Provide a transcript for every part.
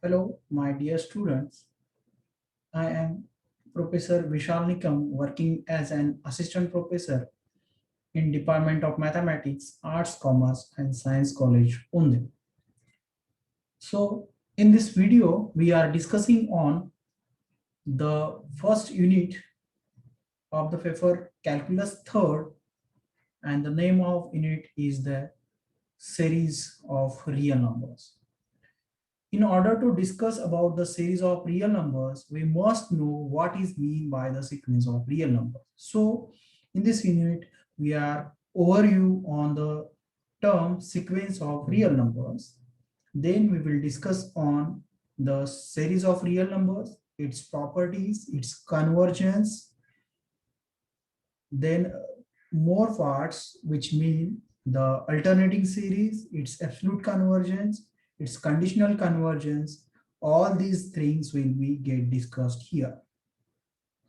Hello, my dear students. I am Professor Vishal Nikam, working as an assistant professor in Department of Mathematics, Arts, Commerce, and Science College, Pune. So, in this video, we are discussing on the first unit of the paper, Calculus Third, and the name of unit is the series of real numbers. In order to discuss about the series of real numbers, we must know what is meant by the sequence of real numbers. So in this unit, we are overview on the term sequence of real numbers. Then we will discuss on the series of real numbers, its properties, its convergence, then more parts which mean the alternating series, its absolute convergence, its conditional convergence. All these things will be get discussed here.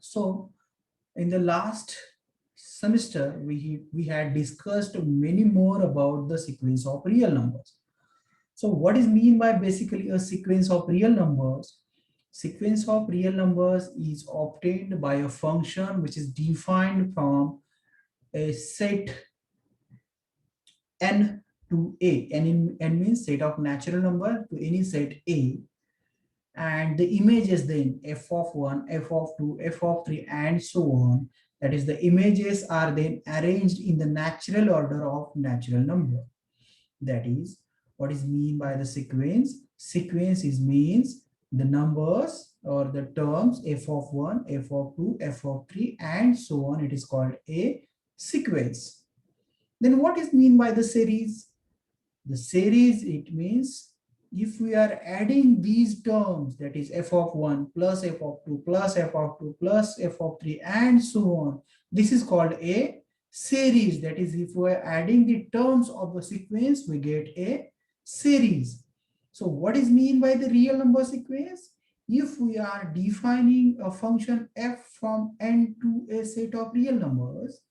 So in the last semester, we had discussed many more about the sequence of real numbers. So what is mean by basically a sequence of real numbers? Sequence of real numbers is obtained by a function which is defined from a set n to a. N means set of natural number to any set a, and the images then f of 1, f of 2, f of 3, and so on. That is, the images are then arranged in the natural order of natural number. That is what is mean by the sequence. Sequence is means the numbers or the terms f of 1, f of 2, f of 3, and so on. It is called a sequence. Then what is mean by the series? The series, it means if we are adding these terms, that is f of 1 plus f of 2 plus f of 2 plus f of 3 and so on, this is called a series. That is, if we are adding the terms of the sequence, we get a series. So what is mean by the real number sequence? If we are defining a function f from n to a set of real numbers,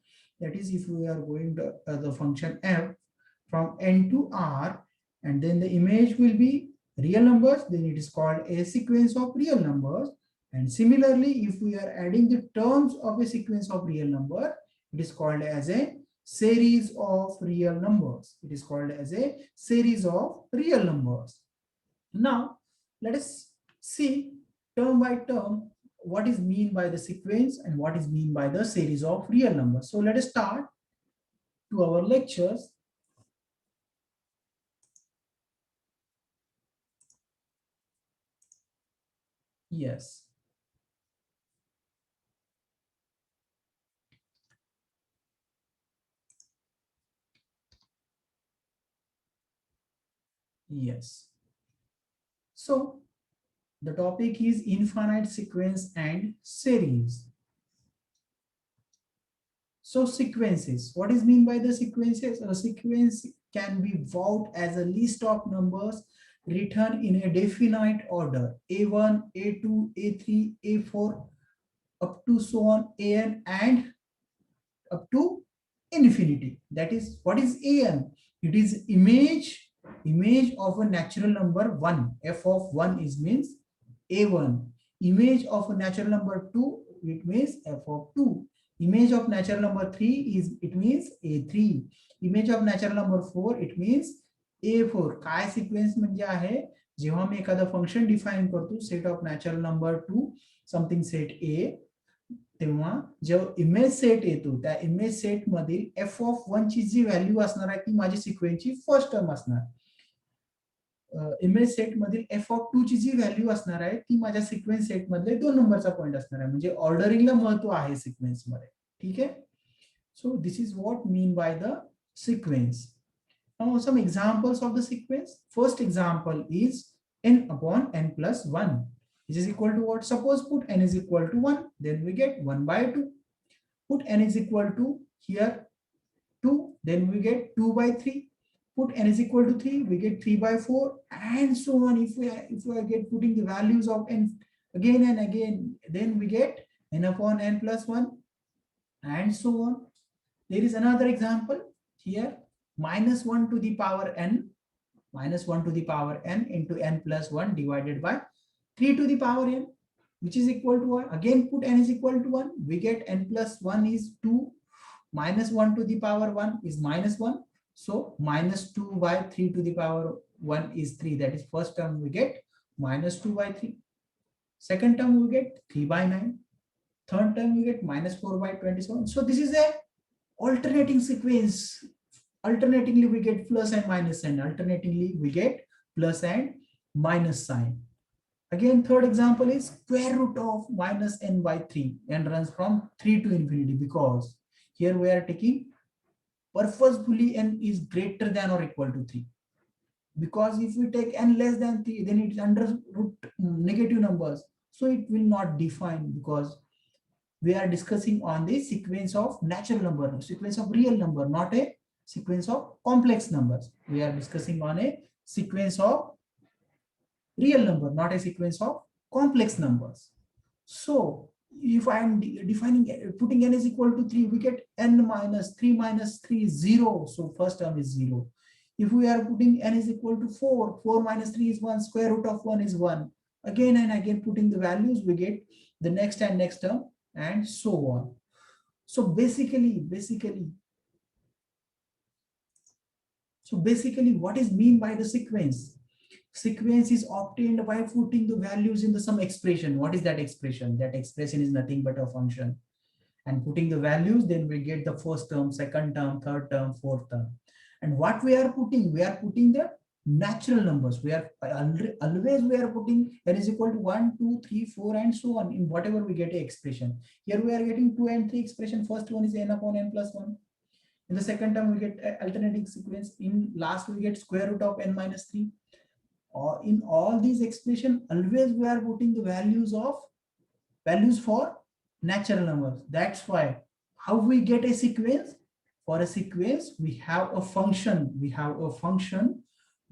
that is, if we are going to the function f from n to r, and then the image will be real numbers, then it is called a sequence of real numbers. And similarly, if we are adding the terms of a sequence of real number, it is called as a series of real numbers. It is called as a series of real numbers. Now let us see term by term what is mean by the sequence and what is mean by the series of real numbers. So let us start to our lectures. Yes. Yes. So the topic is infinite sequence and series. So sequences. What is mean by the sequences? A sequence can be viewed as a list of numbers written in a definite order: A1, A2, A3, A4, up to so on, AN, and up to infinity. That is, what is AN? It is image of a natural number 1. F of 1 is means A1. Image of a natural number 2, it means F of 2. Image of natural number 3 is, it means A3. Image of natural number 4, it means A4. काय sequence म्हणजे आहे, जेव्हा मी एखादा function define करतो set of natural number two something set ए, तेव्हा जेव्हा image set येतो त्या इमेज सेट मधील एफ ऑफ 1 ची जी व्हॅल्यू असणार आहे ती माझी सिक्वेन्सची फर्स्ट टर्म असणार. इमेज सेट मधील एफ ऑफ 2 ची जी व्हॅल्यू असणार आहे ती माझ्या सिक्वेन्स सेट मधले 2 नंबरचा पॉइंट असणार आहे. म्हणजे ऑर्डरिंगला महत्व आहे सिक्वेन्स मध्ये. ठीक आहे. So this is what mean by the sequence. Now some examples of the sequence. First example is n upon n plus 1. This is equal to what? Suppose put n is equal to 1, then we get 1 by 2. Put n is equal to here 2, then we get 2 by 3. Put n is equal to 3, we get 3 by 4, and so on. If we get putting the values of n again and again, then we get n upon n plus 1, and so on. There is another example here, minus 1 to the power n. minus 1 to the power n into n plus 1 divided by 3 to the power n, which is equal to what? Again put n is equal to 1. We get n plus 1 is 2, minus 1 to the power 1 is minus 1. So minus 2 by 3 to the power 1 is 3. That is first term we get minus 2 by 3. Second term we get 3 by 9. Third term we get minus 4 by 27. So this is a alternating sequence. Alternatingly we get plus and minus sign. Alternatingly we get plus and minus sign. Again, third example is square root of minus n by 3. N runs from 3 to infinity, because here we are taking purposefully n is greater than or equal to 3. Because if we take n less than 3, then it is under root negative numbers. So it will not define, because we are discussing on the sequence of natural number, sequence of real number, not a sequence of complex numbers. We are discussing on a sequence of real number, not a sequence of complex numbers. So if I am defining, putting n is equal to 3, we get n minus 3 minus 3 is 0. So first term is 0. If we are putting n is equal to 4, 4 minus 3 is 1, square root of 1 is 1. Again and again putting the values, we get the next and next term, and so on. So basically what is mean by the sequence? Sequence is obtained by putting the values in the some expression. What is that expression? That expression is nothing but a function. And putting the values, then we get the first term, second term, third term, fourth term. And what we are putting the natural numbers. We are always putting n is equal to 1, 2, 3, 4, and so on in whatever we get a expression. Here we are getting 2 and 3 expression. First one is n upon n plus 1. In the second term, we get alternating sequence. In last, we get square root of n minus 3. Or in all these expression, always we are putting the values for natural numbers. That's why how we get a sequence. For a sequence, we have a function.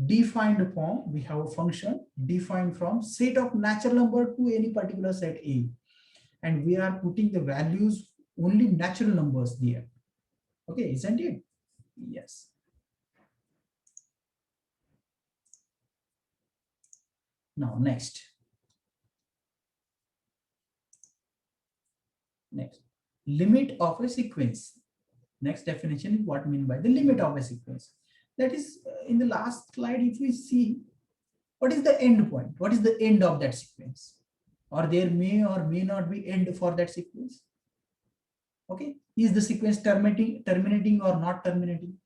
Defined from, we have a function defined from set of natural number to any particular set A, and we are putting the values only natural numbers there. Okay, isn't it? Yes. Now next limit of a sequence. Next definition is what mean by the limit of a sequence. That is in the last slide, if we see what is the end point, what is the end of that sequence, or there may or may not be end for that sequence. Okay, is the sequence terminating or not terminating?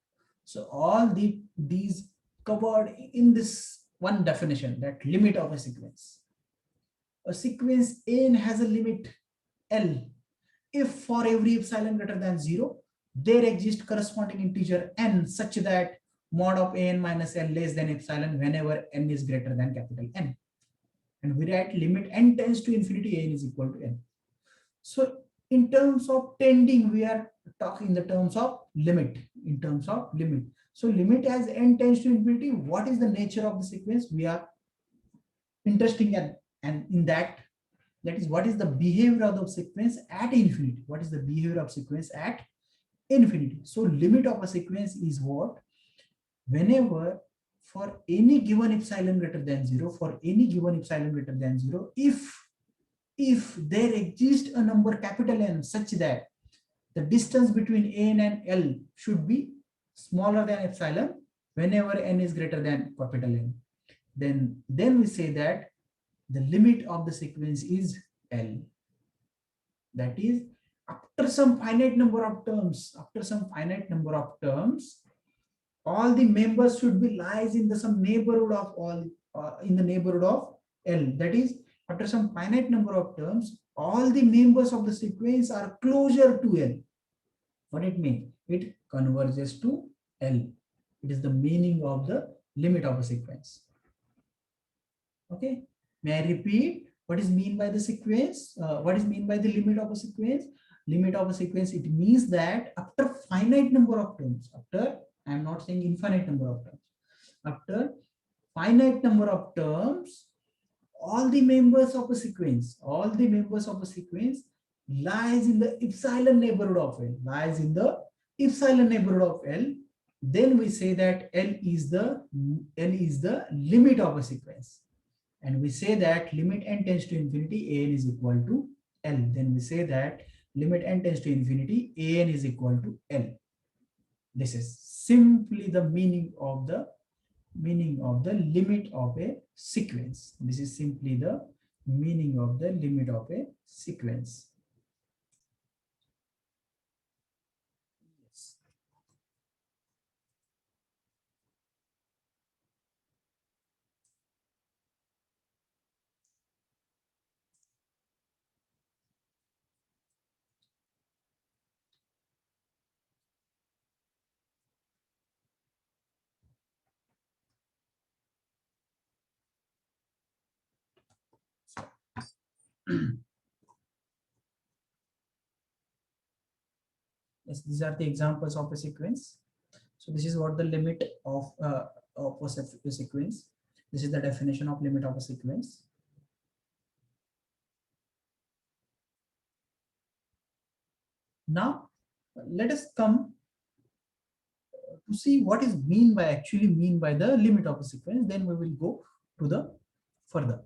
So all these covered in this one definition, that limit of a sequence. A sequence n has a limit L if for every epsilon greater than 0 there exists corresponding integer n such that mod of an minus L less than epsilon whenever n is greater than capital N. And we write limit n tends to infinity, n is equal to n. So in terms of tending, we are talking in the terms of limit, So limit as n tends to infinity, what is the nature of the sequence? We are interesting and in that is what is the behavior of the sequence at infinity. What is the behavior of sequence at infinity? So limit of a sequence is what? Whenever for any given epsilon greater than 0, if there exists a number capital N such that the distance between n and L should be smaller than epsilon whenever n is greater than capital N, then we say that the limit of the sequence is L. That is, after some finite number of terms, all the members should be lies in the some neighborhood of all in the neighborhood of L. That is, after some finite number of terms, all the members of the sequence are closer to L. What it means? It converges to L. It is the meaning of the limit of a sequence. Okay. May I repeat what is mean by the sequence? What is mean by the limit of a sequence? Limit of a sequence, it means that after finite number of terms, I am not saying infinite number of terms, after finite number of terms, all the members of a sequence lies in the epsilon neighborhood of L, then we say that L is the limit of a sequence. And we say that limit n tends to infinity, an is equal to L. Then we say that limit n tends to infinity, an is equal to L. This is simply the meaning of the limit of a sequence. This is simply the meaning of the limit of a sequence. Yes. Yes, these are the examples of a sequence. So this is what the limit of a sequence. This is the definition of limit of a sequence. Now, let us come to see what is actually mean by the limit of a sequence. Then we will go to the further.